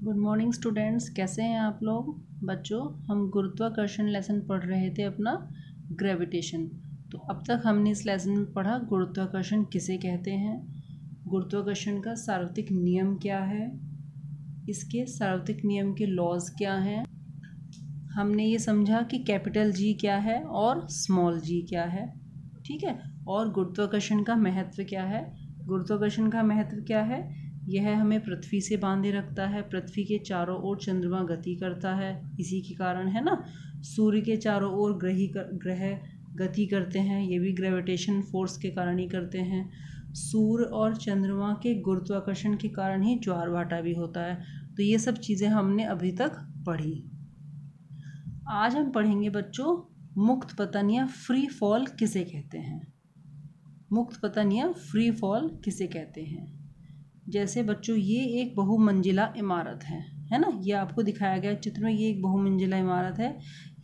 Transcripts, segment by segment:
Good morning students, कैसे हैं आप लोग। बच्चों, हम गुरुत्वाकर्षण लेसन पढ़ रहे थे अपना ग्रेविटेशन। तो अब तक हमने इस लेसन में पढ़ा गुरुत्वाकर्षण किसे कहते हैं, गुरुत्वाकर्षण का सार्वत्रिक नियम क्या है, इसके सार्वत्रिक नियम के लॉज क्या हैं। हमने ये समझा कि कैपिटल जी क्या है और स्मॉल जी क्या है, ठीक है। और गुरुत्वाकर्षण का महत्व क्या है। गुरुत्वाकर्षण का महत्व क्या है, यह हमें पृथ्वी से बांधे रखता है। पृथ्वी के चारों ओर चंद्रमा गति करता है, इसी के कारण है ना। सूर्य के चारों ओर ग्रह गति करते हैं, ये भी ग्रेविटेशन फोर्स के कारण ही करते हैं। सूर्य और चंद्रमा के गुरुत्वाकर्षण के कारण ही ज्वार भाटा भी होता है। तो ये सब चीज़ें हमने अभी तक पढ़ी। आज हम पढ़ेंगे बच्चों, मुक्त पतन या फ्री फॉल किसे कहते हैं। मुक्त पतन या फ्री फॉल किसे कहते हैं। जैसे बच्चों, ये एक बहुमंजिला इमारत है ना। ये आपको दिखाया गया चित्र में, ये एक बहुमंजिला इमारत है।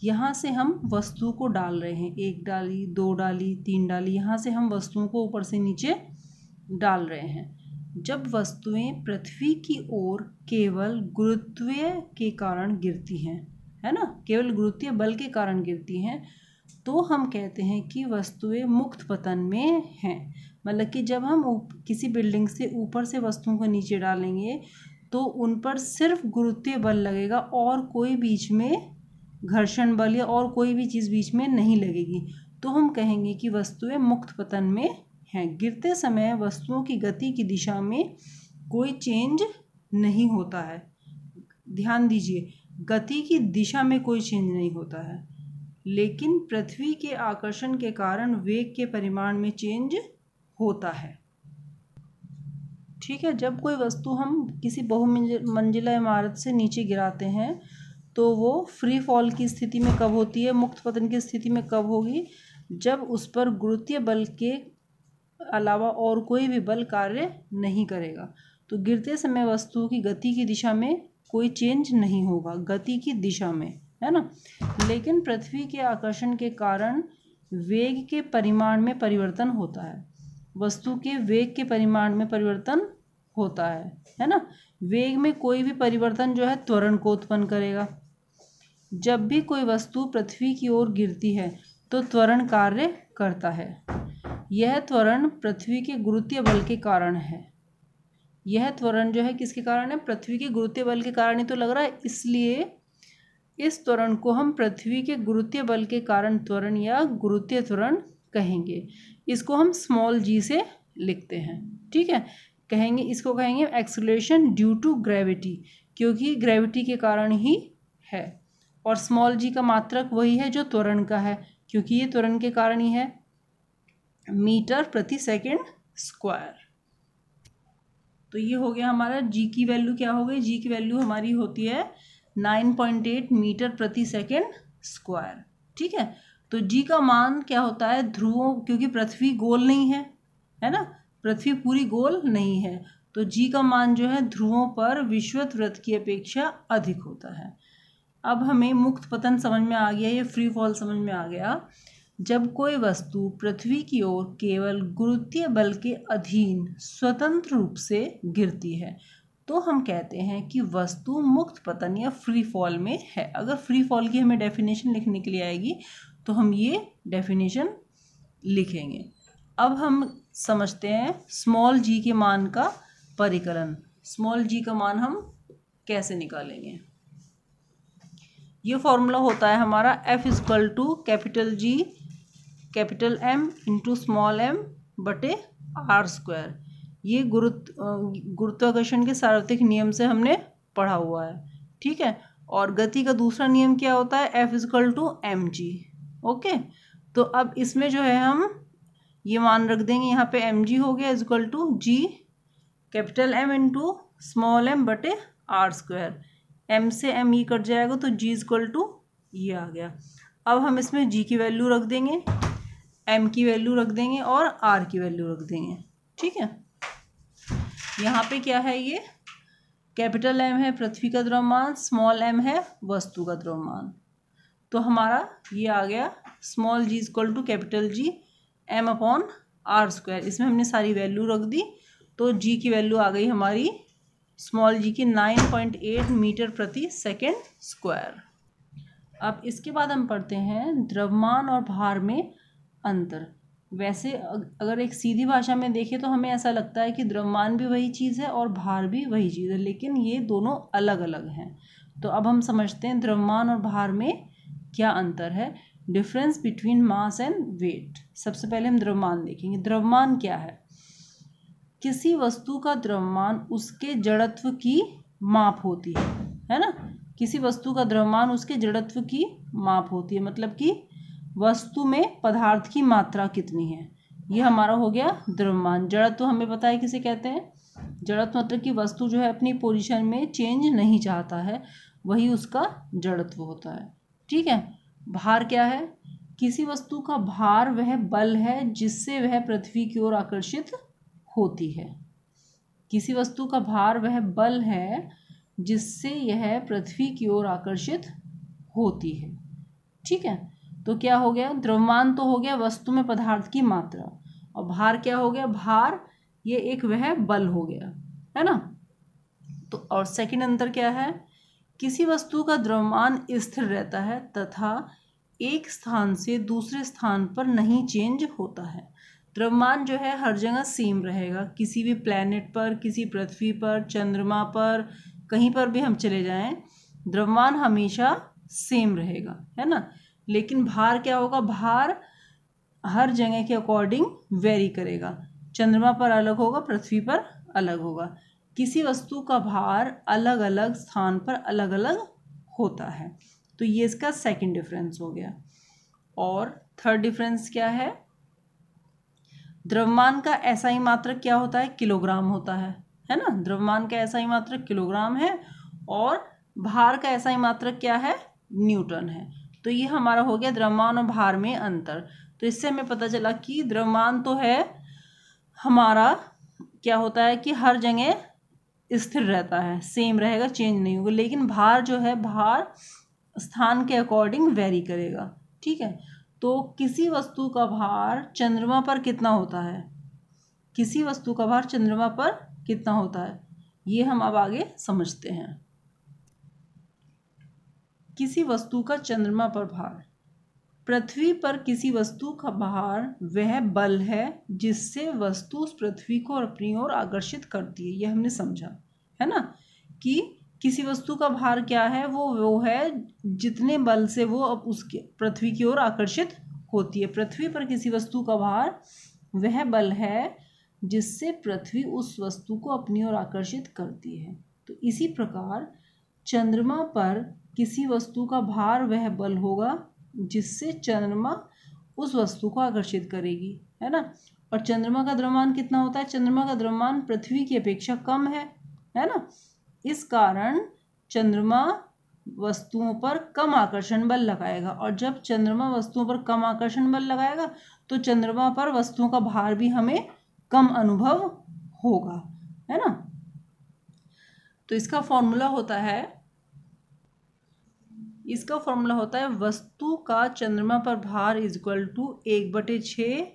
यहाँ से हम वस्तु को डाल रहे हैं, एक डाली, दो डाली, तीन डाली, यहाँ से हम वस्तुओं को ऊपर से नीचे डाल रहे हैं। जब वस्तुएं पृथ्वी की ओर केवल गुरुत्वीय के कारण गिरती हैं, है ना, केवल गुरुत्वीय बल के कारण गिरती हैं, तो हम कहते हैं कि वस्तुएं मुक्त पतन में हैं। मतलब कि जब हम किसी बिल्डिंग से ऊपर से वस्तुओं को नीचे डालेंगे तो उन पर सिर्फ गुरुत्वीय बल लगेगा और कोई बीच में घर्षण बल या और कोई भी चीज़ बीच में नहीं लगेगी। तो हम कहेंगे कि वस्तुएं मुक्त पतन में हैं। गिरते समय वस्तुओं की गति की दिशा में कोई चेंज नहीं होता है। ध्यान दीजिए, गति की दिशा में कोई चेंज नहीं होता है, लेकिन पृथ्वी के आकर्षण के कारण वेग के परिमाण में चेंज होता है, ठीक है। जब कोई वस्तु हम किसी बहुमंजिला इमारत से नीचे गिराते हैं तो वो फ्री फॉल की स्थिति में कब होती है, मुक्त पतन की स्थिति में कब होगी, जब उस पर गुरुत्वीय बल के अलावा और कोई भी बल कार्य नहीं करेगा। तो गिरते समय वस्तु की गति की दिशा में कोई चेंज नहीं होगा, गति की दिशा में, है ना। लेकिन पृथ्वी के आकर्षण के कारण वेग के परिमाण में परिवर्तन होता है। वस्तु के वेग के परिमाण में परिवर्तन होता है ना। वेग में कोई भी परिवर्तन जो है त्वरण को उत्पन्न करेगा। जब भी कोई वस्तु पृथ्वी की ओर गिरती है तो त्वरण कार्य करता है। यह त्वरण पृथ्वी के गुरुत्वीय बल के कारण है। यह त्वरण जो है किसके कारण है, पृथ्वी के गुरुत्वीय बल के कारण ही तो लग रहा है, इसलिए इस त्वरण को हम पृथ्वी के गुरुत्वीय बल के कारण त्वरण या गुरुत्वीय त्वरण कहेंगे। इसको हम स्मॉल जी से लिखते हैं, ठीक है। कहेंगे, इसको कहेंगे एक्सेलरेशन ड्यू टू ग्रेविटी, क्योंकि ग्रेविटी के कारण ही है। और स्मॉल जी का मात्रक वही है जो त्वरण का है, क्योंकि ये त्वरण के कारण ही है, मीटर प्रति सेकंड स्क्वायर। तो ये हो गया हमारा जी की वैल्यू क्या हो गई, जी की वैल्यू हमारी होती है 9.8 मीटर प्रति सेकंड स्क्वायर, ठीक है। तो जी का मान क्या होता है, ध्रुवों, क्योंकि पृथ्वी गोल नहीं है ना, पृथ्वी पूरी गोल नहीं है, तो जी का मान जो है ध्रुवों पर विषुवत वृत्त की अपेक्षा अधिक होता है। अब हमें मुक्त पतन समझ में आ गया, ये फ्री फॉल समझ में आ गया। जब कोई वस्तु पृथ्वी की ओर केवल गुरुत्वीय बल के अधीन स्वतंत्र रूप से गिरती है तो हम कहते हैं कि वस्तु मुक्त पतन या फ्री फॉल में है। अगर फ्री फॉल की हमें डेफिनेशन लिखने के लिए आएगी तो हम ये डेफिनेशन लिखेंगे। अब हम समझते हैं स्मॉल जी के मान का परिकलन। स्मॉल जी का मान हम कैसे निकालेंगे। ये फॉर्मूला होता है हमारा F equal to capital G capital M into small m बटे r स्क्वायर। ये गुरुत्वाकर्षण के सार्वत्रिक नियम से हमने पढ़ा हुआ है, ठीक है। और गति का दूसरा नियम क्या होता है, F equal to mg, okay. तो अब इसमें जो है हम ये मान रख देंगे, यहाँ पे mg हो गया equal to g capital M into small m बटे r स्क्वायर। m से m ये कट जाएगा तो g इक्वल टू ये आ गया। अब हम इसमें g की वैल्यू रख देंगे, m की वैल्यू रख देंगे और r की वैल्यू रख देंगे, ठीक है। यहाँ पे क्या है, ये कैपिटल M है पृथ्वी का द्रव्यमान, स्मॉल m है वस्तु का द्रव्यमान। तो हमारा ये आ गया small g equal to capital G m upon r square. इसमें हमने सारी वैल्यू रख दी तो g की वैल्यू आ गई हमारी स्मॉल जी की 9.8 मीटर प्रति सेकेंड स्क्वायर। अब इसके बाद हम पढ़ते हैं द्रव्यमान और भार में अंतर। वैसे अगर एक सीधी भाषा में देखें तो हमें ऐसा लगता है कि द्रव्यमान भी वही चीज़ है और भार भी वही चीज़ है, लेकिन ये दोनों अलग अलग हैं। तो अब हम समझते हैं द्रव्यमान और भार में क्या अंतर है, difference between mass and weight. सबसे पहले हम द्रव्यमान देखेंगे। द्रव्यमान क्या है? किसी वस्तु का द्रव्यमान उसके जड़त्व की माप होती है ना। किसी वस्तु का द्रव्यमान उसके जड़त्व की माप होती है, मतलब कि वस्तु में पदार्थ की मात्रा कितनी है, ये हमारा हो गया द्रव्यमान। जड़त्व हमें पता है किसे कहते हैं। जड़त्व मतलब कि वस्तु जो है अपनी पोजीशन में चेंज नहीं चाहता है, वही उसका जड़त्व होता है। ठीक है। भार क्या है? किसी वस्तु का भार वह बल है जिससे वह पृथ्वी की ओर आकर्षित होती है। किसी वस्तु का भार वह बल है जिससे यह पृथ्वी की ओर आकर्षित होती है। ठीक है। तो क्या हो गया? द्रव्यमान तो हो गया वस्तु में पदार्थ की मात्रा, और भार क्या हो गया? भार ये एक वह बल हो गया, है ना। तो और सेकंड अंतर क्या है? किसी वस्तु का द्रव्यमान स्थिर रहता है तथा एक स्थान से दूसरे स्थान पर नहीं चेंज होता है। द्रव्यमान जो है हर जगह सेम रहेगा, किसी भी प्लैनेट पर, किसी पृथ्वी पर, चंद्रमा पर, कहीं पर भी हम चले जाएं, द्रव्यमान हमेशा सेम रहेगा, है ना। लेकिन भार क्या होगा? भार हर जगह के अकॉर्डिंग वेरी करेगा। चंद्रमा पर अलग होगा, पृथ्वी पर अलग होगा। किसी वस्तु का भार अलग अलग स्थान पर अलग अलग होता है। तो ये इसका सेकंड डिफरेंस हो गया। और थर्ड डिफरेंस क्या है? द्रव्यमान का एसआई मात्रक क्या होता है? किलोग्राम होता है ना। द्रव्यमान का एसआई मात्रक किलोग्राम है और भार का एसआई मात्रक क्या है? न्यूटन है। तो ये हमारा हो गया द्रव्यमान और भार में अंतर। तो इससे हमें पता चला कि द्रव्यमान तो है हमारा क्या होता है कि हर जगह स्थिर रहता है, सेम रहेगा, चेंज नहीं होगा। लेकिन भार जो है, भार स्थान के अकॉर्डिंग वेरी करेगा। ठीक है। तो किसी वस्तु का भार चंद्रमा पर कितना होता है? किसी वस्तु का भार चंद्रमा पर कितना होता है, ये हम अब आगे समझते हैं। किसी वस्तु का चंद्रमा पर भार। पृथ्वी पर किसी वस्तु का भार वह बल है जिससे वस्तु उस पृथ्वी को अपनी ओर आकर्षित करती है। यह हमने समझा, है ना, कि किसी वस्तु का भार क्या है? वो है जितने बल से वो अब उसके पृथ्वी की ओर आकर्षित होती है। पृथ्वी पर किसी वस्तु का भार वह बल है जिससे पृथ्वी उस वस्तु को अपनी ओर आकर्षित करती है। तो इसी प्रकार चंद्रमा पर किसी वस्तु का भार वह बल होगा जिससे चंद्रमा उस वस्तु को आकर्षित करेगी, है ना। और चंद्रमा का द्रव्यमान कितना होता है? चंद्रमा का द्रव्यमान पृथ्वी की अपेक्षा कम है ना। इस कारण चंद्रमा वस्तुओं पर कम आकर्षण बल लगाएगा, और जब चंद्रमा वस्तुओं पर कम आकर्षण बल लगाएगा तो चंद्रमा पर वस्तुओं का भार भी हमें कम अनुभव होगा, है ना। तो इसका फॉर्मूला होता है वस्तु का चंद्रमा पर भार इज इक्वल टू 1/6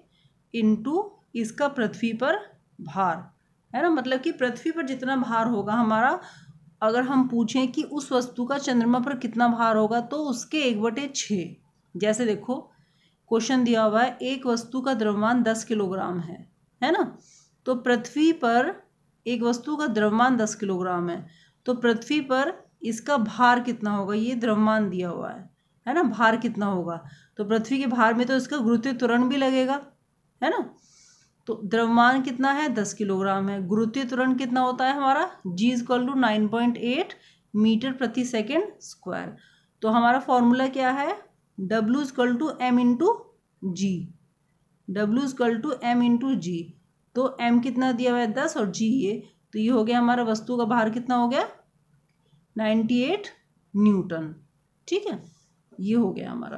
इंटू इसका पृथ्वी पर भार, है ना। मतलब कि पृथ्वी पर जितना भार होगा हमारा, अगर हम पूछें कि उस वस्तु का चंद्रमा पर कितना भार होगा तो उसके 1/6। जैसे देखो क्वेश्चन दिया हुआ है, एक वस्तु का द्रव्यमान 10 किलोग्राम है ना। तो पृथ्वी पर एक वस्तु का द्रव्यमान 10 किलोग्राम है, तो पृथ्वी पर इसका भार कितना होगा? ये द्रव्यमान दिया हुआ है ना। भार कितना होगा? तो पृथ्वी के भार में तो इसका गुरुत्वीय त्वरण भी लगेगा, है ना। तो द्रव्यमान कितना है? 10 किलोग्राम है। गुरुत्वीय त्वरण कितना होता है हमारा? G इक्वल टू 9.8 मीटर प्रति सेकेंड स्क्वायर। तो हमारा फॉर्मूला क्या है? W equal to M into G. W equal to M into G. तो M कितना दिया हुआ है? 10 और G ये, तो ये हो गया हमारा वस्तु का भार कितना हो गया? 98 न्यूटन। ठीक है, ये हो गया हमारा।